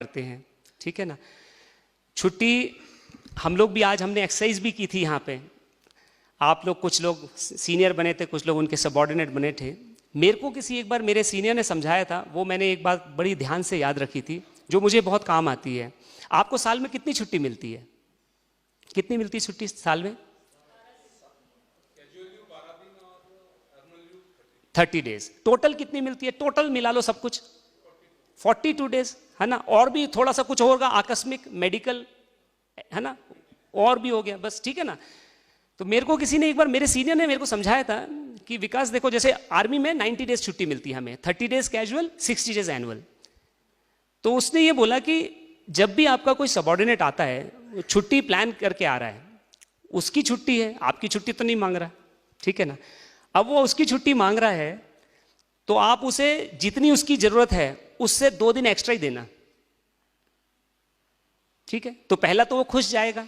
करते हैं, ठीक है ना। छुट्टी हम लोग भी आज हमने एक्सरसाइज भी की थी यहाँ पे। आप लोग कुछ लोग सीनियर बने थे, कुछ लोग उनके सबऑर्डिनेट बने थे। मेरे को किसी एक बार मेरे सीनियर ने समझाया था, वो मैंने एक बात बड़ी ध्यान से याद रखी थी जो मुझे बहुत काम आती है। आपको साल में कितनी छुट्टी मिलती है? कितनी मिलती है छुट्टी साल में? 30 डेज। टोटल कितनी मिलती है? टोटल मिला लो सब कुछ 42 डेज, है ना। और भी थोड़ा सा कुछ होगा, आकस्मिक, मेडिकल, है ना, और भी हो गया, बस, ठीक है ना। तो मेरे को किसी ने एक बार, मेरे सीनियर ने मेरे को समझाया था कि विकास देखो, जैसे आर्मी में 90 डेज छुट्टी मिलती है हमें, 30 डेज कैजुअल, 60 डेज एनुअल। तो उसने ये बोला कि जब भी आपका कोई सबऑर्डिनेट आता है, छुट्टी प्लान करके आ रहा है, उसकी छुट्टी है, आपकी छुट्टी तो नहीं मांग रहा, ठीक है ना। अब वो उसकी छुट्टी मांग रहा है तो आप उसे जितनी उसकी जरूरत है उससे 2 दिन एक्स्ट्रा ही देना, ठीक है। तो पहला तो वो खुश जाएगा,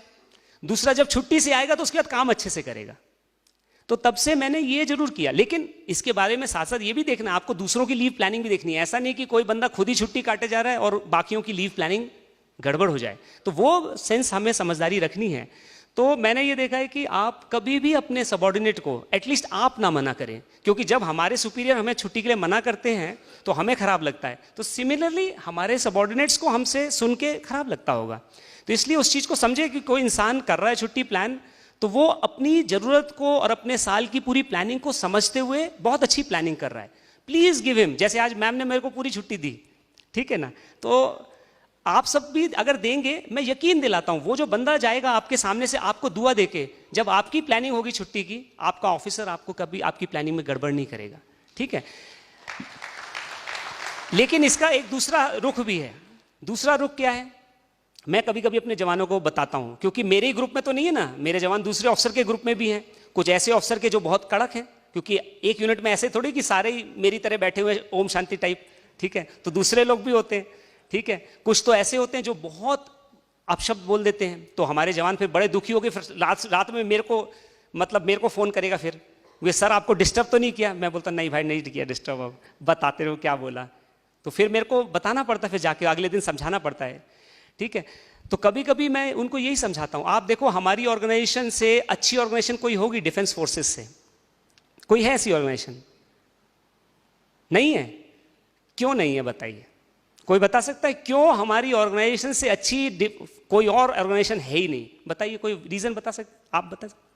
दूसरा जब छुट्टी से आएगा तो उसके बाद काम अच्छे से करेगा। तो तब से मैंने ये जरूर किया, लेकिन इसके बारे में साथ साथ ये भी देखना, आपको दूसरों की लीव प्लानिंग भी देखनी है। ऐसा नहीं कि कोई बंदा खुद ही छुट्टी काटे जा रहा है और बाकियों की लीव प्लानिंग गड़बड़ हो जाए, तो वो सेंस हमें समझदारी रखनी है। तो मैंने ये देखा है कि आप कभी भी अपने सबऑर्डिनेट को एटलीस्ट आप ना मना करें, क्योंकि जब हमारे सुपीरियर हमें छुट्टी के लिए मना करते हैं तो हमें खराब लगता है, तो सिमिलरली हमारे सबऑर्डिनेट्स को हमसे सुन के खराब लगता होगा। तो इसलिए उस चीज़ को समझे कि कोई इंसान कर रहा है छुट्टी प्लान, तो वो अपनी ज़रूरत को और अपने साल की पूरी प्लानिंग को समझते हुए बहुत अच्छी प्लानिंग कर रहा है। प्लीज़ गिव हिम, जैसे आज मैम ने मेरे को पूरी छुट्टी दी, ठीक है ना। तो आप सब भी अगर देंगे, मैं यकीन दिलाता हूं, वो जो बंदा जाएगा आपके सामने से आपको दुआ देके, जब आपकी प्लानिंग होगी छुट्टी की, आपका ऑफिसर आपको कभी आपकी प्लानिंग में गड़बड़ नहीं करेगा, ठीक है। लेकिन इसका एक दूसरा रुख भी है। दूसरा रुख क्या है? मैं कभी कभी अपने जवानों को बताता हूं, क्योंकि मेरे ही ग्रुप में तो नहीं है ना, मेरे जवान दूसरे ऑफिसर के ग्रुप में भी हैं। कुछ ऐसे ऑफिसर के जो बहुत कड़क हैं, क्योंकि एक यूनिट में ऐसे थोड़ी कि सारे ही मेरी तरह बैठे हुए ओम शांति टाइप, ठीक है। तो दूसरे लोग भी होते हैं, ठीक है। कुछ तो ऐसे होते हैं जो बहुत अपशब्द बोल देते हैं, तो हमारे जवान फिर बड़े दुखी हो गए। फिर रात में मेरे को फ़ोन करेगा, फिर वे सर आपको डिस्टर्ब तो नहीं किया? मैं बोलता नहीं भाई, नहीं किया डिस्टर्ब, अब बताते रहो क्या बोला। तो फिर मेरे को बताना पड़ता है, फिर जाके अगले दिन समझाना पड़ता है, ठीक है। तो कभी कभी मैं उनको यही समझाता हूँ, आप देखो हमारी ऑर्गेनाइजेशन से अच्छी ऑर्गेनाइजेशन कोई होगी डिफेंस फोर्सेस से? कोई है ऐसी ऑर्गेनाइजेशन? नहीं है। क्यों नहीं है बताइए? कोई बता सकता है क्यों हमारी ऑर्गेनाइजेशन से अच्छी कोई और ऑर्गेनाइजेशन है ही नहीं? बताइए, कोई रीजन बता सकते? आप बता सकते?